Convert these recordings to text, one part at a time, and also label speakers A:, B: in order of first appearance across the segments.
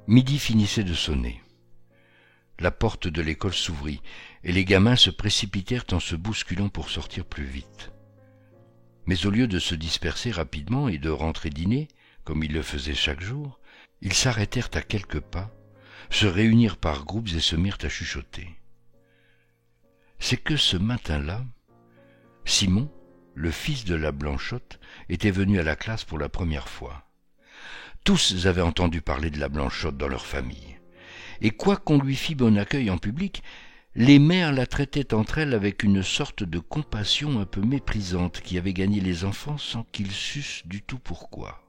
A: Midi finissait de sonner. La porte de l'école s'ouvrit, et les gamins se précipitèrent en se bousculant pour sortir plus vite. Mais au lieu de se disperser rapidement et de rentrer dîner, comme ils le faisaient chaque jour, ils s'arrêtèrent à quelques pas, se réunirent par groupes et se mirent à chuchoter. C'est que ce matin-là, Simon, le fils de la Blanchotte, était venu à la classe pour la première fois. Tous avaient entendu parler de la Blanchotte dans leur famille. Et quoiqu'on lui fît bon accueil en public, les mères la traitaient entre elles avec une sorte de compassion un peu méprisante qui avait gagné les enfants sans qu'ils sussent du tout pourquoi.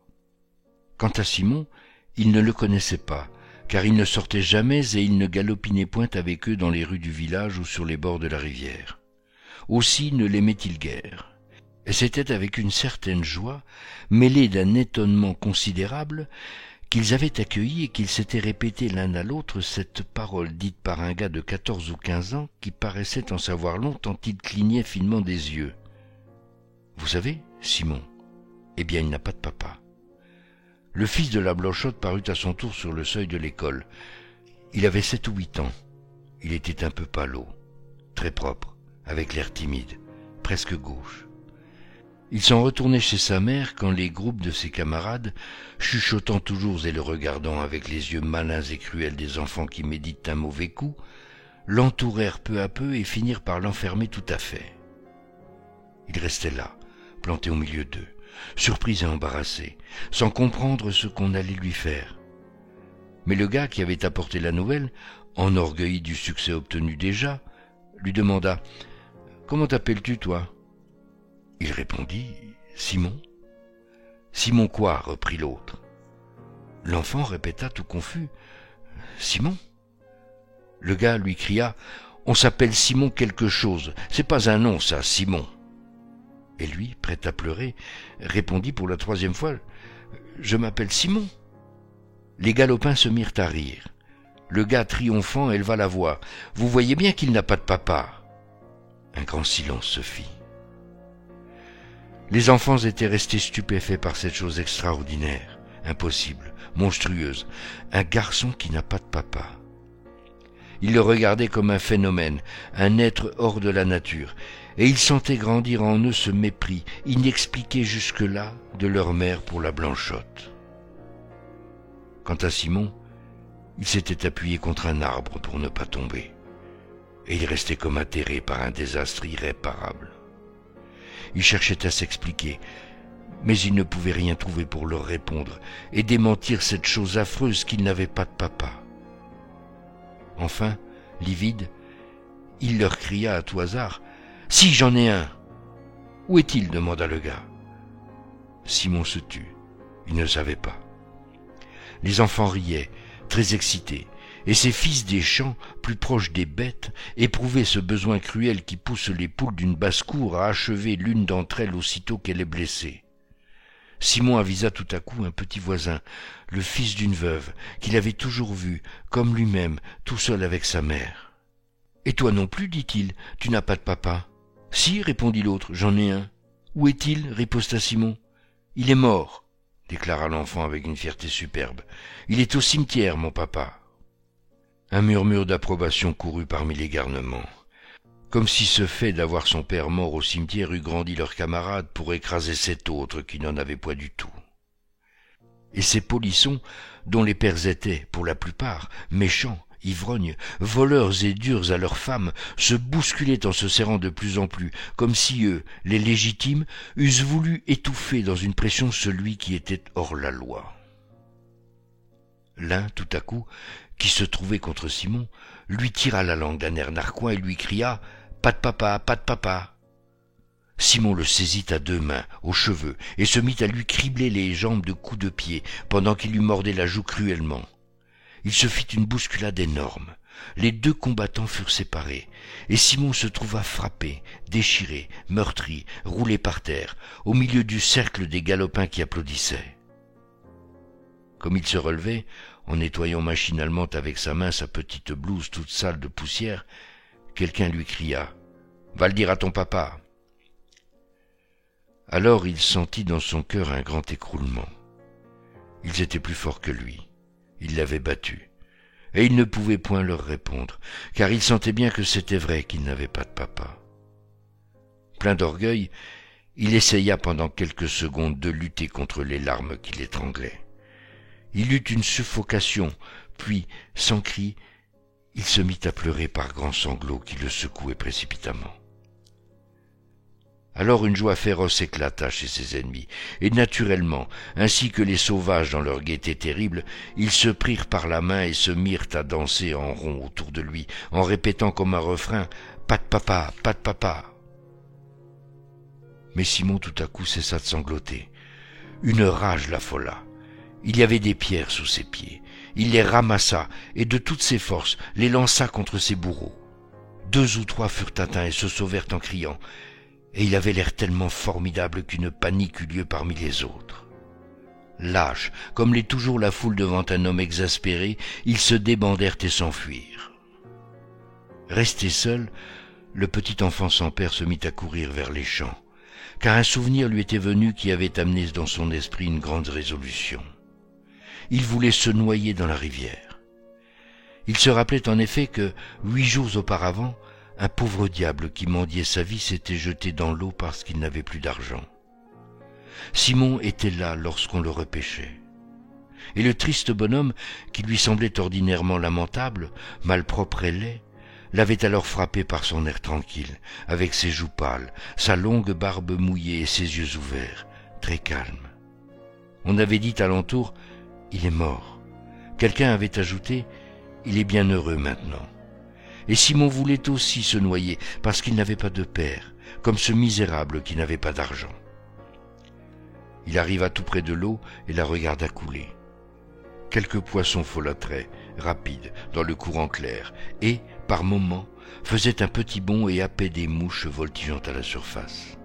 A: Quant à Simon, il ne le connaissait pas, car il ne sortait jamais et il ne galopinait point avec eux dans les rues du village ou sur les bords de la rivière. Aussi ne l'aimait-il guère. Et c'était avec une certaine joie, mêlée d'un étonnement considérable, qu'ils avaient accueilli et qu'ils s'étaient répété l'un à l'autre cette parole dite par un gars de 14 ou 15 ans qui paraissait en savoir long tant il clignait finement des yeux. « Vous savez, Simon, eh bien il n'a pas de papa. » Le fils de la Blanchotte parut à son tour sur le seuil de l'école. Il avait 7 ou 8 ans. Il était un peu pâlot, très propre, avec l'air timide, presque gauche. Il s'en retournait chez sa mère quand les groupes de ses camarades, chuchotant toujours et le regardant avec les yeux malins et cruels des enfants qui méditent un mauvais coup, l'entourèrent peu à peu et finirent par l'enfermer tout à fait. Il restait là, planté au milieu d'eux, surpris et embarrassé, sans comprendre ce qu'on allait lui faire. Mais le gars qui avait apporté la nouvelle, enorgueilli du succès obtenu déjà, lui demanda « Comment t'appelles-tu, toi ?» Il répondit « Simon ». « Simon quoi ?» reprit l'autre. L'enfant répéta tout confus « Simon ?» Le gars lui cria « On s'appelle Simon quelque chose, c'est pas un nom ça, Simon !» Et lui, prêt à pleurer, répondit pour la 3e fois « Je m'appelle Simon ». Les galopins se mirent à rire. Le gars triomphant éleva la voix « Vous voyez bien qu'il n'a pas de papa !» Un grand silence se fit. Les enfants étaient restés stupéfaits par cette chose extraordinaire, impossible, monstrueuse, un garçon qui n'a pas de papa. Ils le regardaient comme un phénomène, un être hors de la nature, et ils sentaient grandir en eux ce mépris, inexpliqué jusque-là, de leur mère pour la Blanchotte. Quant à Simon, il s'était appuyé contre un arbre pour ne pas tomber, et il restait comme atterré par un désastre irréparable. Il cherchait à s'expliquer, mais il ne pouvait rien trouver pour leur répondre et démentir cette chose affreuse qu'il n'avait pas de papa. Enfin, livide, il leur cria à tout hasard « Si, j'en ai un !»« Où est-il » demanda le gars. Simon se tut, il ne savait pas. Les enfants riaient, très excités, et ces fils des champs, plus proches des bêtes, éprouvaient ce besoin cruel qui pousse les poules d'une basse-cour à achever l'une d'entre elles aussitôt qu'elle est blessée. Simon avisa tout à coup un petit voisin, le fils d'une veuve, qu'il avait toujours vu, comme lui-même, tout seul avec sa mère. « Et toi non plus, dit-il, tu n'as pas de papa ?»« Si, répondit l'autre, j'en ai un. »« Où est-il » riposta Simon. « Il est mort, déclara l'enfant avec une fierté superbe. « Il est au cimetière, mon papa. » Un murmure d'approbation courut parmi les garnements, comme si ce fait d'avoir son père mort au cimetière eût grandi leurs camarades pour écraser cet autre qui n'en avait point du tout. Et ces polissons, dont les pères étaient, pour la plupart, méchants, ivrognes, voleurs et durs à leurs femmes, se bousculaient en se serrant de plus en plus, comme si eux, les légitimes, eussent voulu étouffer dans une pression celui qui était hors la loi. L'un, tout à coup, qui se trouvait contre Simon, lui tira la langue d'un air narquois et lui cria « Pas de papa, pas de papa !» Simon le saisit à 2 mains, aux cheveux, et se mit à lui cribler les jambes de coups de pied, pendant qu'il lui mordait la joue cruellement. Il se fit une bousculade énorme. Les 2 combattants furent séparés, et Simon se trouva frappé, déchiré, meurtri, roulé par terre, au milieu du cercle des galopins qui applaudissaient. Comme il se relevait, en nettoyant machinalement avec sa main sa petite blouse toute sale de poussière, quelqu'un lui cria « Va le dire à ton papa !» Alors il sentit dans son cœur un grand écroulement. Ils étaient plus forts que lui, Il l'avait battu, et il ne pouvait point leur répondre, car il sentait bien que c'était vrai qu'il n'avait pas de papa. Plein d'orgueil, il essaya pendant quelques secondes de lutter contre les larmes qui l'étranglaient. Il eut une suffocation, puis, sans cri, il se mit à pleurer par grands sanglots qui le secouaient précipitamment. Alors une joie féroce éclata chez ses ennemis, et naturellement, ainsi que les sauvages dans leur gaieté terrible, ils se prirent par la main et se mirent à danser en rond autour de lui, en répétant comme un refrain « Pas de papa, pas de papa !» Mais Simon tout à coup cessa de sangloter. Une rage l'affola. Il y avait des pierres sous ses pieds. Il les ramassa et de toutes ses forces les lança contre ses bourreaux. 2 ou 3 furent atteints et se sauvèrent en criant, et il avait l'air tellement formidable qu'une panique eut lieu parmi les autres. Lâches, comme l'est toujours la foule devant un homme exaspéré, ils se débandèrent et s'enfuirent. Resté seul, le petit enfant sans père se mit à courir vers les champs, car un souvenir lui était venu qui avait amené dans son esprit une grande résolution. Il voulait se noyer dans la rivière. Il se rappelait en effet que, 8 jours auparavant, un pauvre diable qui mendiait sa vie s'était jeté dans l'eau parce qu'il n'avait plus d'argent. Simon était là lorsqu'on le repêchait. Et le triste bonhomme, qui lui semblait ordinairement lamentable, malpropre et laid, l'avait alors frappé par son air tranquille, avec ses joues pâles, sa longue barbe mouillée et ses yeux ouverts, très calmes. On avait dit alentour « Il est mort ». Quelqu'un avait ajouté « Il est bien heureux maintenant ». Et Simon voulait aussi se noyer parce qu'il n'avait pas de père, comme ce misérable qui n'avait pas d'argent. Il arriva tout près de l'eau et la regarda couler. Quelques poissons folâtraient, rapides, dans le courant clair, et, par moments, faisaient un petit bond et happaient des mouches voltigeant à la surface.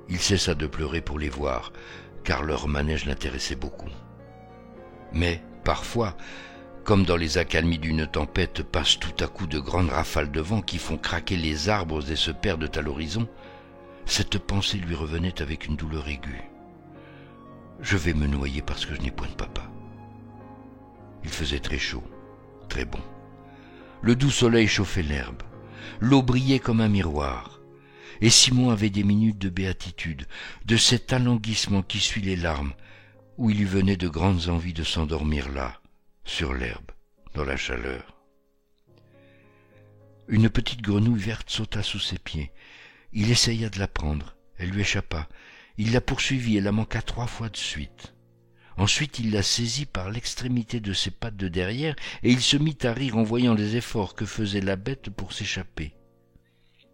A: Il cessa de pleurer pour les voir, car leur manège l'intéressait beaucoup. Mais, parfois, comme dans les accalmies d'une tempête passent tout à coup de grandes rafales de vent qui font craquer les arbres et se perdent à l'horizon, cette pensée lui revenait avec une douleur aiguë. Je vais me noyer parce que je n'ai point de papa. Il faisait très chaud, très bon. Le doux soleil chauffait l'herbe. L'eau brillait comme un miroir. Et Simon avait des minutes de béatitude, de cet alanguissement qui suit les larmes, où il lui venait de grandes envies de s'endormir là, sur l'herbe, dans la chaleur. Une petite grenouille verte sauta sous ses pieds. Il essaya de la prendre. Elle lui échappa. Il la poursuivit et la manqua 3 fois de suite. Ensuite, il la saisit par l'extrémité de ses pattes de derrière et il se mit à rire en voyant les efforts que faisait la bête pour s'échapper.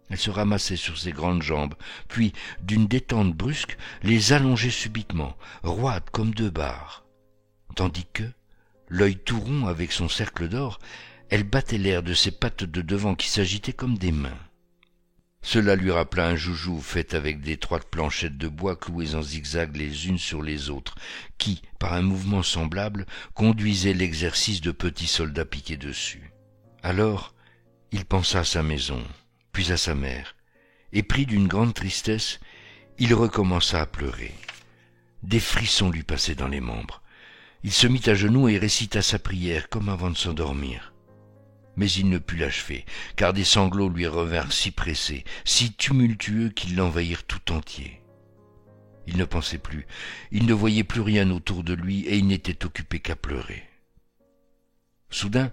A: Elle se ramassait sur ses grandes jambes, puis, d'une détente brusque, les allongeait subitement, roide comme 2 barres. Tandis que, l'œil tout rond avec son cercle d'or, elle battait l'air de ses pattes de devant qui s'agitaient comme des mains. Cela lui rappela un joujou fait avec d'étroites planchettes de bois clouées en zigzag les unes sur les autres, qui, par un mouvement semblable, conduisait l'exercice de petits soldats piqués dessus. Alors, il pensa à sa maison, puis à sa mère, et pris d'une grande tristesse, il recommença à pleurer. Des frissons lui passaient dans les membres. Il se mit à genoux et récita sa prière comme avant de s'endormir. Mais il ne put l'achever, car des sanglots lui revinrent si pressés, si tumultueux qu'ils l'envahirent tout entier. Il ne pensait plus, il ne voyait plus rien autour de lui et il n'était occupé qu'à pleurer. Soudain,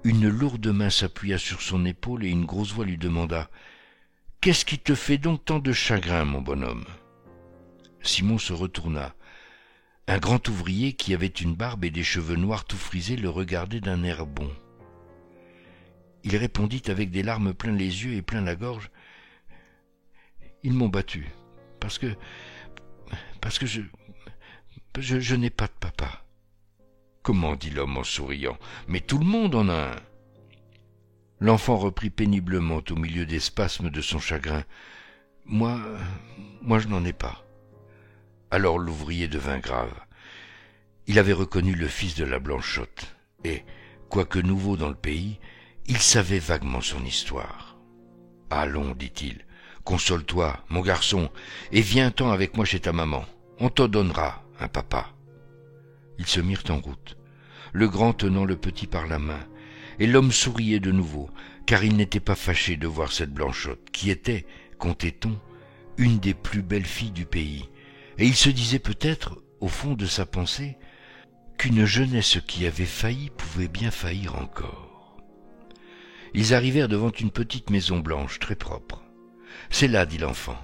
A: une lourde main s'appuya sur son épaule et une grosse voix lui demanda « Qu'est-ce qui te fait donc tant de chagrin, mon bonhomme ?» Simon se retourna. Un grand ouvrier qui avait une barbe et des cheveux noirs tout frisés le regardait d'un air bon. Il répondit avec des larmes plein les yeux et plein la gorge. « Ils m'ont battu, parce que je n'ai pas de papa. » « Comment ?» dit l'homme en souriant. « Mais tout le monde en a un. » L'enfant reprit péniblement au milieu des spasmes de son chagrin. « Moi, je n'en ai pas. » Alors l'ouvrier devint grave. Il avait reconnu le fils de la Blanchotte, et, quoique nouveau dans le pays, il savait vaguement son histoire. « Allons, dit-il, console-toi, mon garçon, et viens-t'en avec moi chez ta maman. On te donnera un papa. » Ils se mirent en route, le grand tenant le petit par la main, et l'homme souriait de nouveau, car il n'était pas fâché de voir cette Blanchotte, qui était, comptait-on, une des plus belles filles du pays, et il se disait peut-être, au fond de sa pensée, qu'une jeunesse qui avait failli pouvait bien faillir encore. Ils arrivèrent devant une petite maison blanche, très propre. « C'est là, dit l'enfant. »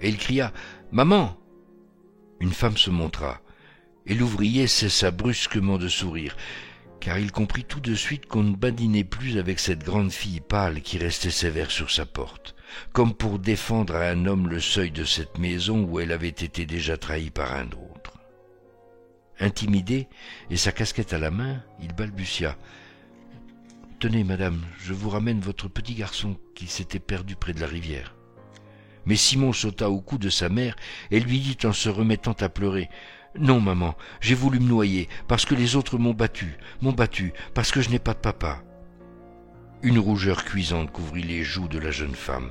A: Et il cria « Maman !» Une femme se montra, et l'ouvrier cessa brusquement de sourire, car il comprit tout de suite qu'on ne badinait plus avec cette grande fille pâle qui restait sévère sur sa porte, comme pour défendre à un homme le seuil de cette maison où elle avait été déjà trahie par un autre. Intimidé, et sa casquette à la main, il balbutia « Tenez, madame, je vous ramène votre petit garçon qui s'était perdu près de la rivière. » Mais Simon sauta au cou de sa mère et lui dit en se remettant à pleurer « Non, maman, j'ai voulu me noyer, parce que les autres m'ont battu, parce que je n'ai pas de papa. » Une rougeur cuisante couvrit les joues de la jeune femme,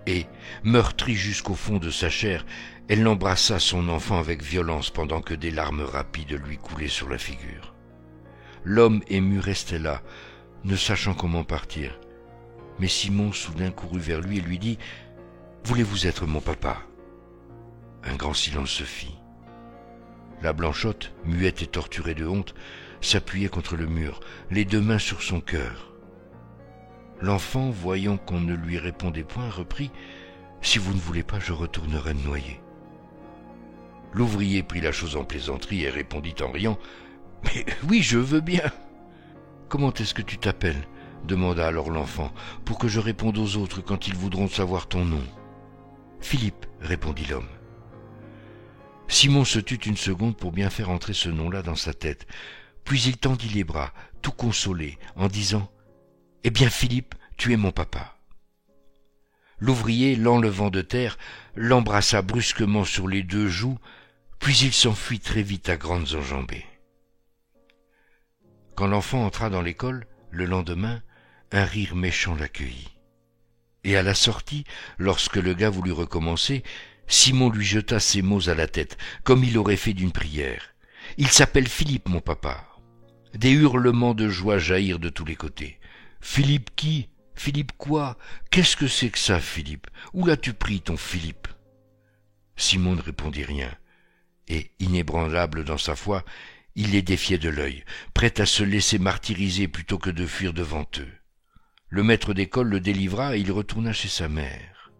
A: et, meurtrie jusqu'au fond de sa chair, elle embrassa son enfant avec violence pendant que des larmes rapides lui coulaient sur la figure. L'homme ému restait là, ne sachant comment partir. Mais Simon soudain courut vers lui et lui dit « Voulez-vous être mon papa ?» Un grand silence se fit. La Blanchotte, muette et torturée de honte, s'appuyait contre le mur, les deux mains sur son cœur. L'enfant, voyant qu'on ne lui répondait point, reprit « Si vous ne voulez pas, je retournerai me noyer. » L'ouvrier prit la chose en plaisanterie et répondit en riant « Mais oui, je veux bien. »« Comment est-ce que tu t'appelles ?» demanda alors l'enfant, « pour que je réponde aux autres quand ils voudront savoir ton nom. »« Philippe, » répondit l'homme. Simon se tut une seconde pour bien faire entrer ce nom-là dans sa tête, puis il tendit les bras, tout consolé, en disant « Eh bien, Philippe, tu es mon papa. » L'ouvrier, l'enlevant de terre, l'embrassa brusquement sur les deux joues, puis il s'enfuit très vite à grandes enjambées. Quand l'enfant entra dans l'école, le lendemain, un rire méchant l'accueillit. Et à la sortie, lorsque le gars voulut recommencer, Simon lui jeta ces mots à la tête, comme il aurait fait d'une prière. « Il s'appelle Philippe, mon papa. » Des hurlements de joie jaillirent de tous les côtés. « Philippe qui ? Philippe quoi ? Qu'est-ce que c'est que ça, Philippe ? Où l'as-tu pris, ton Philippe ?» Simon ne répondit rien, et, inébranlable dans sa foi, il les défiait de l'œil, prêt à se laisser martyriser plutôt que de fuir devant eux. Le maître d'école le délivra et il retourna chez sa mère.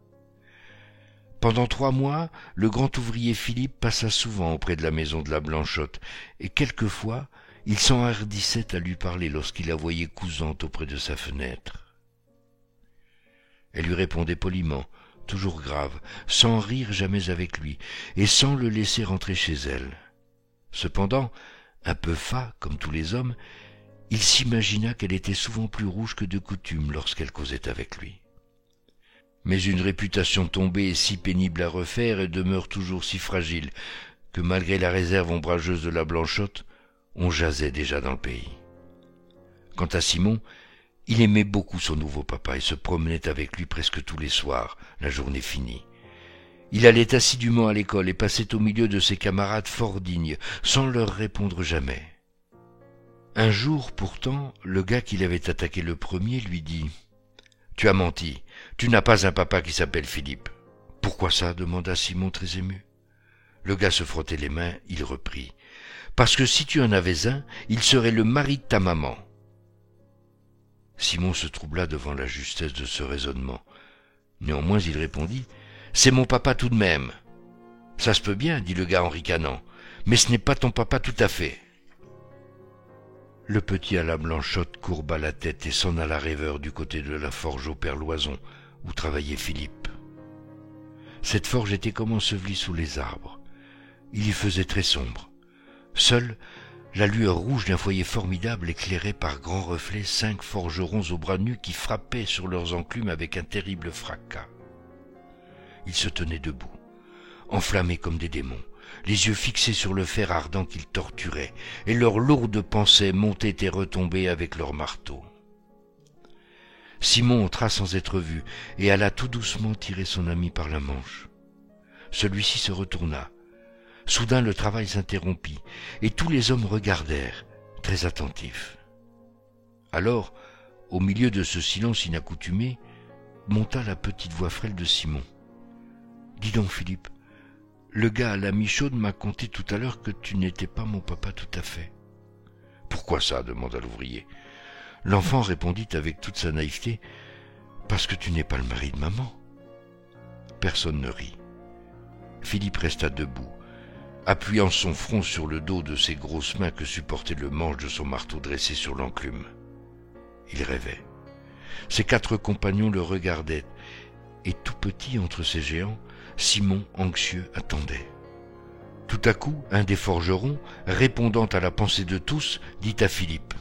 A: Pendant 3 mois, le grand ouvrier Philippe passa souvent auprès de la maison de la Blanchotte, et quelquefois il s'enhardissait à lui parler lorsqu'il la voyait cousante auprès de sa fenêtre. Elle lui répondait poliment, toujours grave, sans rire jamais avec lui, et sans le laisser rentrer chez elle. Cependant, un peu fat, comme tous les hommes, il s'imagina qu'elle était souvent plus rouge que de coutume lorsqu'elle causait avec lui. Mais une réputation tombée est si pénible à refaire et demeure toujours si fragile que malgré la réserve ombrageuse de la Blanchotte, on jasait déjà dans le pays. Quant à Simon, il aimait beaucoup son nouveau papa et se promenait avec lui presque tous les soirs, la journée finie. Il allait assidûment à l'école et passait au milieu de ses camarades fort dignes, sans leur répondre jamais. Un jour, pourtant, le gars qui l'avait attaqué le premier lui dit « Tu as menti, tu n'as pas un papa qui s'appelle Philippe. »« Pourquoi ça ?» demanda Simon très ému. Le gars se frottait les mains, il reprit « Parce que si tu en avais un, il serait le mari de ta maman. » Simon se troubla devant la justesse de ce raisonnement. Néanmoins il répondit « C'est mon papa tout de même. »« Ça se peut bien, dit le gars en ricanant, mais ce n'est pas ton papa tout à fait. » Le petit à la Blanchotte courba la tête et s'en alla rêveur du côté de la forge au père Loison, où travaillait Philippe. Cette forge était comme ensevelie sous les arbres. Il y faisait très sombre. Seule, la lueur rouge d'un foyer formidable éclairait par grands reflets 5 forgerons aux bras nus qui frappaient sur leurs enclumes avec un terrible fracas. Ils se tenaient debout, enflammés comme des démons, les yeux fixés sur le fer ardent qu'ils torturaient, et leurs lourdes pensées montaient et retombaient avec leurs marteaux. Simon entra sans être vu, et alla tout doucement tirer son ami par la manche. Celui-ci se retourna, Soudain le travail s'interrompit, et tous les hommes regardèrent, très attentifs. Alors, au milieu de ce silence inaccoutumé, monta la petite voix frêle de Simon. « Dis donc, Philippe, le gars à la mi-chaude m'a conté tout à l'heure que tu n'étais pas mon papa tout à fait. »« Pourquoi ça ?» demanda l'ouvrier. L'enfant répondit avec toute sa naïveté, « Parce que tu n'es pas le mari de maman. » Personne ne rit. Philippe resta debout, appuyant son front sur le dos de ses grosses mains que supportait le manche de son marteau dressé sur l'enclume. Il rêvait. Ses 4 compagnons le regardaient, et tout petit entre ces géants, Simon, anxieux, attendait. Tout à coup, un des forgerons, répondant à la pensée de tous, dit à Philippe :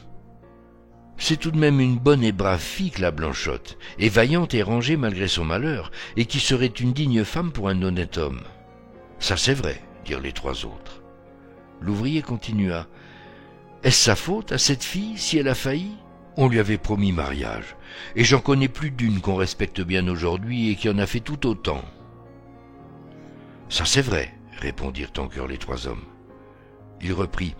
A: « C'est tout de même une bonne et brave fille que la Blanchotte, et vaillante et rangée malgré son malheur, et qui serait une digne femme pour un honnête homme. »« Ça c'est vrai, » dirent les 3 autres. L'ouvrier continua : « Est-ce sa faute à cette fille si elle a failli ? On lui avait promis mariage, et j'en connais plus d'une qu'on respecte bien aujourd'hui et qui en a fait tout autant. »« Ça c'est vrai, » répondirent en chœur les 3 hommes. Il reprit :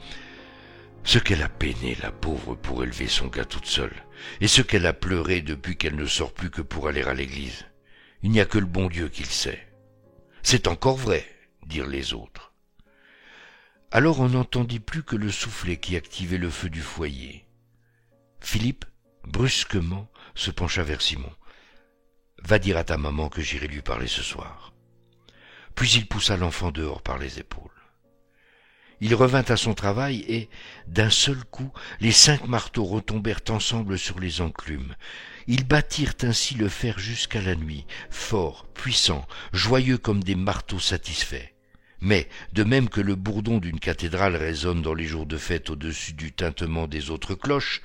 A: « Ce qu'elle a peiné, la pauvre, pour élever son gars toute seule, et ce qu'elle a pleuré depuis qu'elle ne sort plus que pour aller à l'église. Il n'y a que le bon Dieu qui le sait. »« C'est encore vrai, » dirent les autres. Alors on n'entendit plus que le soufflet qui activait le feu du foyer. Philippe, brusquement, se pencha vers Simon. « Va dire à ta maman que j'irai lui parler ce soir. » Puis il poussa l'enfant dehors par les épaules. Il revint à son travail et, d'un seul coup, les 5 marteaux retombèrent ensemble sur les enclumes. Ils battirent ainsi le fer jusqu'à la nuit, forts, puissants, joyeux comme des marteaux satisfaits. Mais, de même que le bourdon d'une cathédrale résonne dans les jours de fête au-dessus du tintement des autres cloches,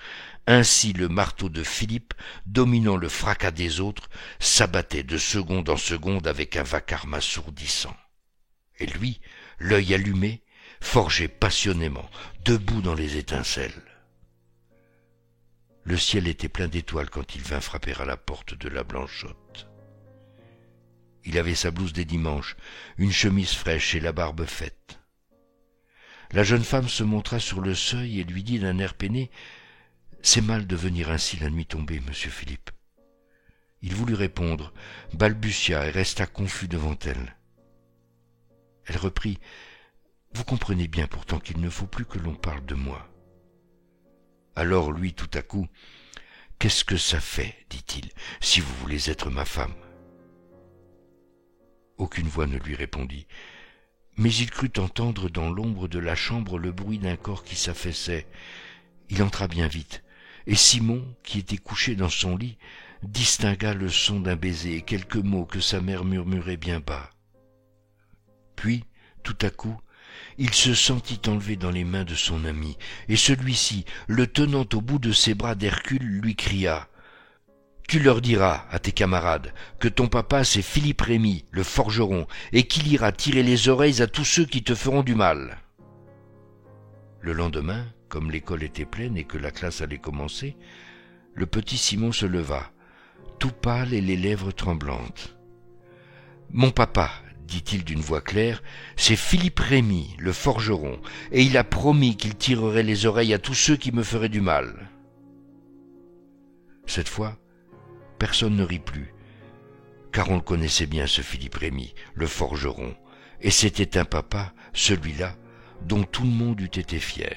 A: ainsi le marteau de Philippe, dominant le fracas des autres, s'abattait de seconde en seconde avec un vacarme assourdissant. Et lui, l'œil allumé, forgeait passionnément, debout dans les étincelles. Le ciel était plein d'étoiles quand il vint frapper à la porte de la Blanchotte. Il avait sa blouse des dimanches, une chemise fraîche et la barbe faite. La jeune femme se montra sur le seuil et lui dit d'un air peiné : « C'est mal de venir ainsi la nuit tombée, monsieur Philippe. » Il voulut répondre, balbutia et resta confus devant elle. Elle reprit : « Vous comprenez bien pourtant qu'il ne faut plus que l'on parle de moi. » Alors lui, tout à coup : « Qu'est-ce que ça fait, dit-il, si vous voulez être ma femme ?» Aucune voix ne lui répondit, mais il crut entendre dans l'ombre de la chambre le bruit d'un corps qui s'affaissait. Il entra bien vite, et Simon, qui était couché dans son lit, distingua le son d'un baiser et quelques mots que sa mère murmurait bien bas. Puis, tout à coup, il se sentit enlevé dans les mains de son ami, et celui-ci, le tenant au bout de ses bras d'Hercule, lui cria : « Tu leur diras à tes camarades que ton papa c'est Philippe Rémy, le forgeron, et qu'il ira tirer les oreilles à tous ceux qui te feront du mal. » Le lendemain, comme l'école était pleine et que la classe allait commencer, le petit Simon se leva, tout pâle et les lèvres tremblantes. « Mon papa, dit-il d'une voix claire, c'est Philippe Rémy, le forgeron, et il a promis qu'il tirerait les oreilles à tous ceux qui me feraient du mal. » Cette fois, personne ne rit plus, car on le connaissait bien, ce Philippe Rémy, le forgeron, et c'était un papa, celui-là, dont tout le monde eût été fier.